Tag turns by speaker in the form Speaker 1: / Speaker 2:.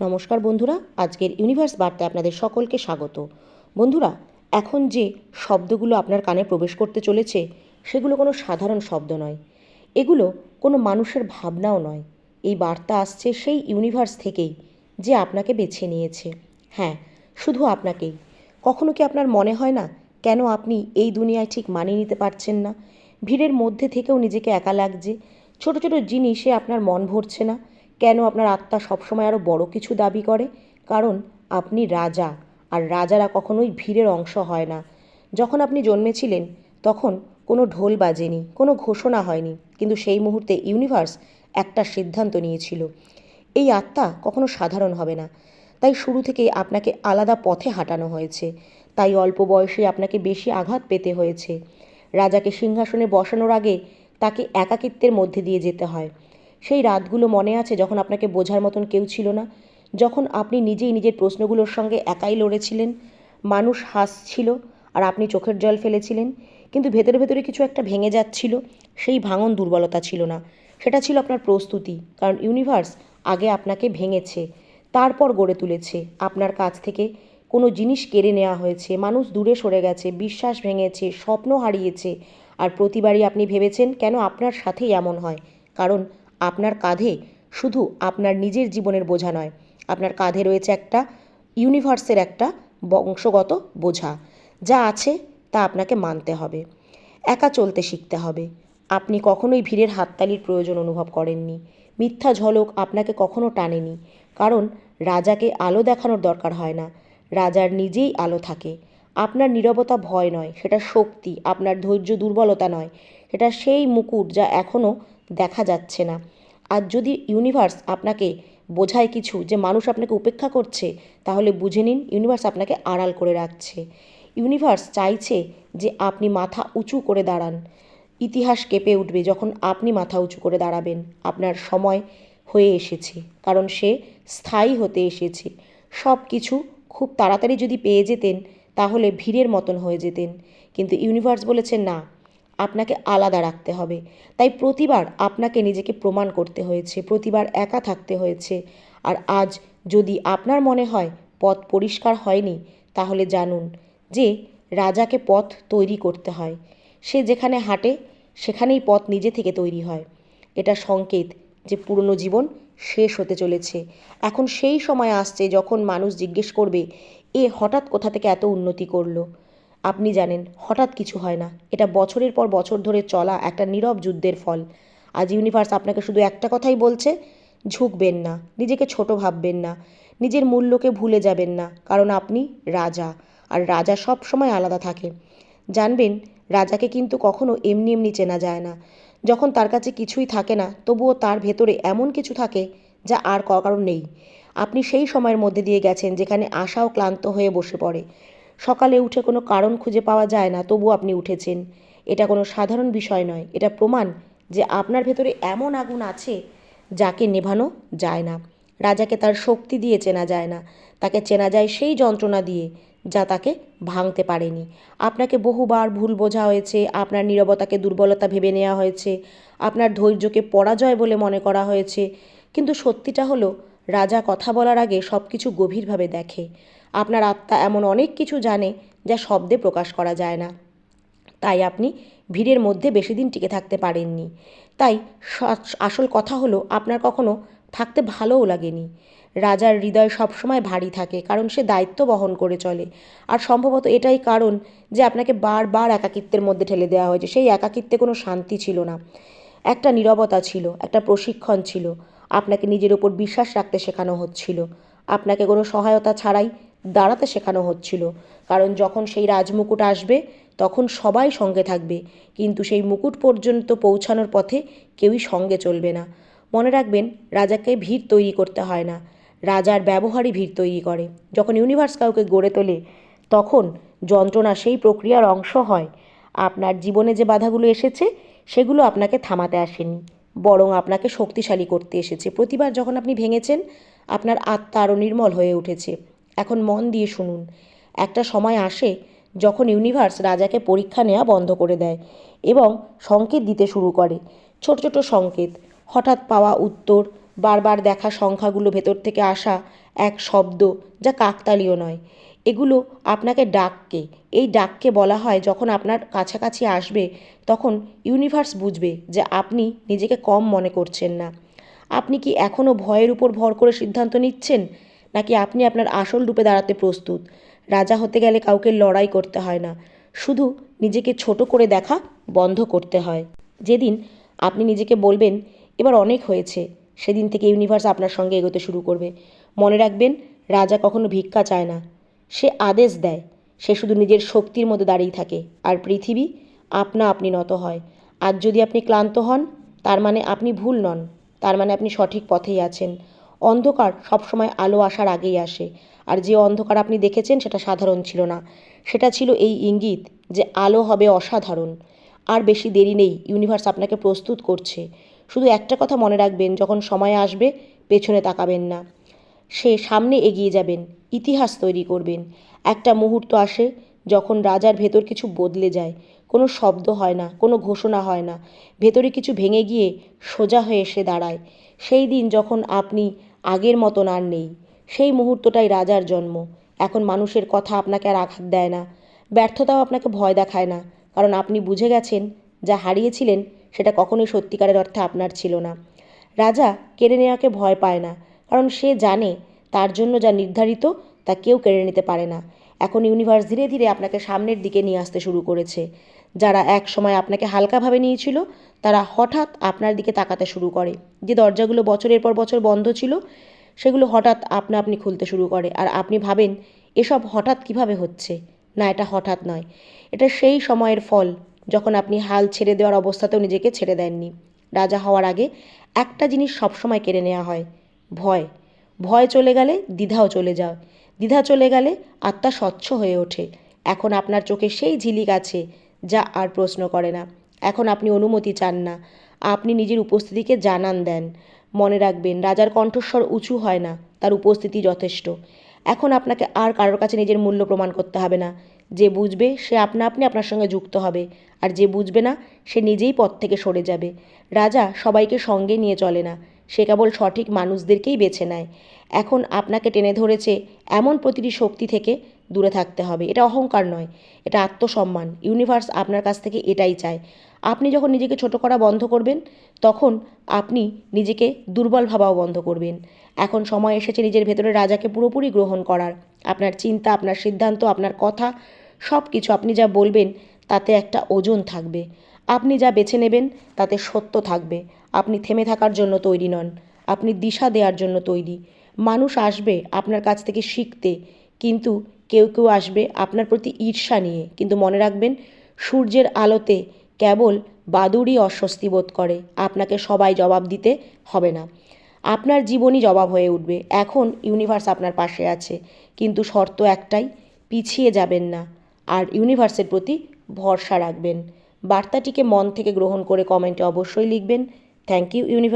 Speaker 1: নমস্কার বন্ধুরা, আজকের ইউনিভার্স বার্তায় আপনাদের সকলকে স্বাগত। বন্ধুরা, এখন যে শব্দগুলো আপনার কানে প্রবেশ করতে চলেছে সেগুলো কোনো সাধারণ শব্দ নয়, এগুলো কোনো মানুষের ভাবনাও নয়। এই বার্তা আসছে সেই ইউনিভার্স থেকেই যে আপনাকে বেছে নিয়েছে। হ্যাঁ, শুধু আপনাকেই। কখনো কি আপনার মনে হয় না কেন আপনি এই দুনিয়ায় ঠিক মানিয়ে নিতে পারছেন না? ভিড়ের মধ্যে থেকেও নিজেকে একা লাগছে, ছোট ছোট জিনিসে আপনার মন ভরছে না। কেন আপনার আত্মা সবসময় আরও বড় কিছু দাবি করে? কারণ আপনি রাজা, আর রাজারা কখনোই ভিড়ের অংশ হয় না। যখন আপনি জন্মেছিলেন তখন কোনো ঢোল বাজেনি, কোনো ঘোষণা হয়নি, কিন্তু সেই মুহূর্তে ইউনিভার্স একটা সিদ্ধান্ত নিয়েছিল, এই আত্মা কখনো সাধারণ হবে না। তাই শুরু থেকেই আপনাকে আলাদা পথে হাঁটানো হয়েছে, তাই অল্প বয়সে আপনাকে বেশি আঘাত পেতে হয়েছে। রাজাকে সিংহাসনে বসানোর আগে তাকে একাকিত্বের মধ্যে দিয়ে যেতে হয়। সেই রাতগুলো মনে আছে যখন আপনাকে বোঝার মতন কেউ ছিল না, যখন আপনি নিজেই নিজের প্রশ্নগুলোর সঙ্গে একাই লড়েছিলেন। মানুষ হাসছিল আর আপনি চোখের জল ফেলেছিলেন, কিন্তু ভেতরে ভেতরে কিছু একটা ভেঙে যাচ্ছিল। সেই ভাঙন দুর্বলতা ছিল না, সেটা ছিল আপনার প্রস্তুতি। কারণ ইউনিভার্স আগে আপনাকে ভেঙেছে, তারপর গড়ে তুলেছে। আপনার কাছ থেকে কোনো জিনিস কেড়ে নেওয়া হয়েছে, মানুষ দূরে সরে গেছে, বিশ্বাস ভেঙেছে, স্বপ্ন হারিয়েছে। আর প্রতিবারই আপনি ভেবেছেন কেন আপনার সাথেই এমন হয়। কারণ আপনার কাঁধে শুধু আপনার নিজের জীবনের বোঝা নয়, আপনার কাঁধে রয়েছে একটা ইউনিভার্সের একটা বংশগত বোঝা। যা আছে তা আপনাকে মানতে হবে, একা চলতে শিখতে হবে। আপনি কখনোই ভিড়ের হাততালির প্রয়োজন অনুভব করেননি, মিথ্যা ঝলক আপনাকে কখনো টানেনি। কারণ রাজাকে আলো দেখানোর দরকার হয় না, রাজার নিজেই আলো থাকে। আপনার নীরবতা ভয় নয়, সেটা শক্তি। আপনার ধৈর্য দুর্বলতা নয়, সেটা সেই মুকুট যা এখনও দেখা যাচ্ছে না। আর যদি ইউনিভার্স আপনাকে বোঝায় কিছু যে মানুষ আপনাকে উপেক্ষা করছে, তাহলে বুঝে নিন ইউনিভার্স আপনাকে আড়াল করে রাখছে। ইউনিভার্স চাইছে যে আপনি মাথা উঁচু করে দাঁড়ান। ইতিহাস কেঁপে উঠবে যখন আপনি মাথা উঁচু করে দাঁড়াবেন। আপনার সময় হয়ে এসেছে, কারণ সে স্থায়ী হতে এসেছে। সব কিছু খুব তাড়াতাড়ি যদি পেয়ে যেতেন তাহলে ভিড়ের মতন হয়ে যেতেন, কিন্তু ইউনিভার্স বলেছে না, আপনাকে আলাদা রাখতে হবে। তাই প্রতিবার আপনাকে নিজেকে প্রমাণ করতে হয়েছে, প্রতিবার একা থাকতে হয়েছে। আর আজ যদি আপনার মনে হয় পথ পরিষ্কার হয়নি, তাহলে জানুন যে রাজাকে পথ তৈরি করতে হয়। সে যেখানে হাঁটে সেখানেই পথ নিজে থেকে তৈরি হয়। এটা সংকেত যে পুরনো জীবন শেষ হতে চলেছে। এখন সেই সময় আসছে যখন মানুষ জিজ্ঞেস করবে, এ হঠাৎ কোথা থেকে এত উন্নতি করলো? আপনি জানেন হঠাৎ কিছু হয় না, এটা বছরের পর বছর ধরে চলা একটা নীরব যুদ্ধের ফল। আজ ইউনিভার্স আপনাকে শুধু একটা কথাই বলছে, ঝুঁকবেন না, নিজেকে ছোট ভাববেন না, নিজের মূল্যকে ভুলে যাবেন না। কারণ আপনি রাজা, আর রাজা সব সময় আলাদা থাকে। জানবেন, রাজাকে কিন্তু কখনো এমনি এমনি চেনা যায় না। যখন তার কাছে কিছুই থাকে না, তবুও তার ভেতরে এমন কিছু থাকে যা আর কারণ নেই। আপনি সেই সময়ের মধ্যে দিয়ে গেছেন যেখানে আশাও ক্লান্ত হয়ে বসে পড়ে। সকালে উঠে কোনো কারণ খুঁজে পাওয়া যায় না, তবু আপনি উঠেছেন। এটা কোনো সাধারণ বিষয় নয়, এটা প্রমাণ যে আপনার ভেতরে এমন আগুন আছে যাকে নেভানো যায় না। রাজাকে তার শক্তি দিয়ে চেনা যায় না, তাকে চেনা যায় সেই যন্ত্রণা দিয়ে যা তাকে ভাঙতে পারেনি। আপনাকে বহুবার ভুল বোঝা হয়েছে, আপনার নীরবতাকে দুর্বলতা ভেবে নেওয়া হয়েছে, আপনার ধৈর্যকে পরাজয় বলে মনে করা হয়েছে। কিন্তু সত্যিটা হলো, রাজা কথা বলার আগে সব কিছু গভীরভাবে দেখে। আপনার আত্মা এমন অনেক কিছু জানে যা শব্দে প্রকাশ করা যায় না। তাই আপনি ভিড়ের মধ্যে বেশি দিন টিকে থাকতে পারেননি। তাই আসল কথা হলো, আপনার কখনো থাকতে ভালোও লাগেনি। রাজার হৃদয় সবসময় ভারী থাকে, কারণ সে দায়িত্ব বহন করে চলে। আর সম্ভবত এটাই কারণ যে আপনাকে বারবার একাকিত্বের মধ্যে ঠেলে দেওয়া হয়েছে। সেই একাকিত্বে কোনো শান্তি ছিল না, একটা নীরবতা ছিল, একটা প্রশিক্ষণ ছিল। আপনাকে নিজের ওপর বিশ্বাস রাখতে শেখানো হচ্ছিল, আপনাকে কোনো সহায়তা ছাড়াই দাঁড়াতে শেখানো হচ্ছিল। কারণ যখন সেই রাজমুকুট আসবে তখন সবাই সঙ্গে থাকবে, কিন্তু সেই মুকুট পর্যন্ত পৌঁছানোর পথে কেউই সঙ্গে চলবে না। মনে রাখবেন, রাজাকে ভিড় তৈরি করতে হয় না, রাজার ব্যবহারই ভিড় তৈরি করে। যখন ইউনিভার্স কাউকে গড়ে তোলে তখন যন্ত্রণা সেই প্রক্রিয়ার অংশ হয়। আপনার জীবনে যে বাধাগুলো এসেছে সেগুলো আপনাকে থামাতে আসেনি, বরং আপনাকে শক্তিশালী করতে এসেছে। প্রতিবার যখন আপনি ভেঙেছেন, আপনার আত্মা আরও নির্মল হয়ে উঠেছে। এখন মন দিয়ে শুনুন, একটা সময় আসে যখন ইউনিভার্স রাজাকে পরীক্ষা নেওয়া বন্ধ করে দেয় এবং সংকেত দিতে শুরু করে। ছোট ছোট সংকেত, হঠাৎ পাওয়া উত্তর, বারবার দেখা সংখ্যাগুলো ভেতর থেকে আসা এক শব্দ যা কাকতালীয় নয়। এগুলো আপনাকে ডাককে, এই ডাককে বলা হয় যখন আপনার কাছাকাছি আসবে তখন ইউনিভার্স বুঝবে যে আপনি নিজেকে কম মনে করছেন না। আপনি কি এখনও ভয়ের উপর ভর করে সিদ্ধান্ত নিচ্ছেন, নাকি আপনি আপনার আসল রূপে দাঁড়াতে প্রস্তুত? রাজা হতে গেলে কাউকে লড়াই করতে হয় না, শুধু নিজেকে ছোট করে দেখা বন্ধ করতে হয়। যেদিন আপনি নিজেকে বলবেন এবার অনেক হয়েছে, সেদিন থেকে ইউনিভার্স আপনার সঙ্গে এগোতে শুরু করবে। মনে রাখবেন, রাজা কখনো ভিক্ষা চায় না, সে আদেশ দেয়। সে শুধু নিজের শক্তির মধ্যে দাঁড়িয়ে থাকে, আর পৃথিবী আপনা আপনি নত হয়। আজ যদি আপনি ক্লান্ত হন, তার মানে আপনি ভুল নন, তার মানে আপনি সঠিক পথেই আছেন। অন্ধকার সবসময় আলো আসার আগেই আসে, আর যে অন্ধকার আপনি দেখেছেন সেটা সাধারণ ছিল না, সেটা ছিল এই ইঙ্গিত যে আলো হবে অসাধারণ। আর বেশি দেরি নেই, ইউনিভার্স আপনাকে প্রস্তুত করছে। শুধু একটা কথা মনে রাখবেন, যখন সময় আসবে পেছনে তাকাবেন না, সে সামনে এগিয়ে যাবেন, ইতিহাস তৈরি করবেন। একটা মুহূর্ত আসে যখন রাজার ভেতর কিছু বদলে যায়। কোনো শব্দ হয় না, কোনো ঘোষণা হয় না, ভেতরে কিছু ভেঙে গিয়ে সোজা হয়ে এসে দাঁড়ায়। সেই দিন যখন আপনি আগের মতন আর নেই, সেই মুহূর্তটাই রাজার জন্ম। এখন মানুষের কথা আপনাকে আর আঘাত দেয় না, ব্যর্থতাও আপনাকে ভয় দেখায় না, কারণ আপনি বুঝে গেছেন যা হারিয়েছিলেন সেটা কখনোই সত্যিকারের অর্থে আপনার ছিল না। রাজা কেড়ে নেওয়াকে ভয় পায় না, কারণ সে জানে তার জন্য যা নির্ধারিত তা কেউ কেড়ে নিতে পারে না। এখন ইউনিভার্স ধীরে ধীরে আপনাকে সামনের দিকে নিয়ে আসতে শুরু করেছে। যারা এক সময় আপনাকে হালকাভাবে নিয়েছিল, তারা হঠাৎ আপনার দিকে তাকাতে শুরু করে। যে দরজাগুলো বছরের পর বছর বন্ধ ছিল, সেগুলো হঠাৎ আপনা আপনি খুলতে শুরু করে। আর আপনি ভাবেন এসব হঠাৎ কিভাবে হচ্ছে। না, এটা হঠাৎ নয়, এটা সেই সময়ের ফল যখন আপনি হাল ছেড়ে দেওয়ার অবস্থাতেও নিজেকে ছেড়ে দেননি। রাজা হওয়ার আগে একটা জিনিস সবসময় কেড়ে নেওয়া হয়, ভয়। ভয় চলে গেলে দ্বিধাও চলে যায়, দ্বিধা চলে গেলে আত্মা স্বচ্ছ হয়ে ওঠে। এখন আপনার চোখে সেই ঝিলিক আছে যা আর প্রশ্ন করে না। এখন আপনি অনুমতি চান না, আপনি নিজের উপস্থিতিকে জানান দেন। মনে রাখবেন, রাজার কণ্ঠস্বর উঁচু হয় না, তার উপস্থিতি যথেষ্ট। এখন আপনাকে আর কারোর কাছে নিজের মূল্য প্রমাণ করতে হবে না। যে বুঝবে সে আপনা আপনি আপনার সঙ্গে যুক্ত হবে, আর যে বুঝবে না সে নিজেই পথ থেকে সরে যাবে। রাজা সবাইকে সঙ্গে নিয়ে চলে না, সে কেবল সঠিক মানুষদেরকেই বেছে নেয়। এখন আপনাকে টেনে ধরেছে এমন প্রতিটি শক্তি থেকে দূরে থাকতে হবে। এটা অহংকার নয়, এটা আত্মসম্মান। ইউনিভার্স আপনার কাছ থেকে এটাই চায়। আপনি যখন নিজেকে ছোট করা বন্ধ করবেন, তখন আপনি নিজেকে দুর্বল ভাবাও বন্ধ করবেন। এখন সময় এসেছে নিজের ভেতরের রাজাকে পুরোপুরি গ্রহণ করার। আপনার চিন্তা, আপনার সিদ্ধান্ত, আপনার কথা, সব কিছু আপনি যা বলবেন তাতে একটা ওজন থাকবে। আপনি যা বেছে নেবেন তাতে সত্য থাকবে। আপনি থেমে থাকার জন্য তৈরি নন, আপনি দিশা দেওয়ার জন্য তৈরি। মানুষ আসবে আপনার কাছ থেকে শিখতে, কিন্তু কেউ কেউ আসবে আপনার প্রতি ঈর্ষা নিয়ে। কিন্তু মনে রাখবেন, সূর্যের আলোতে কেবল বাদুড়ই অস্বস্তি বোধ করে, আপনাকে সবাই জবাব দিতে হবে না। আপনার জীবনই জবাব হয়ে উঠবে। এখন ইউনিভার্স আপনার পাশে আছে, কিন্তু শর্ত একটাই, পিছিয়ে যাবেন না, আর ইউনিভার্সের প্রতি ভরসা রাখবেন। বার্তাটিকে মন থেকে গ্রহণ করে কমেন্টে অবশ্যই লিখবেন, থ্যাংক ইউ ইউনিভার্স।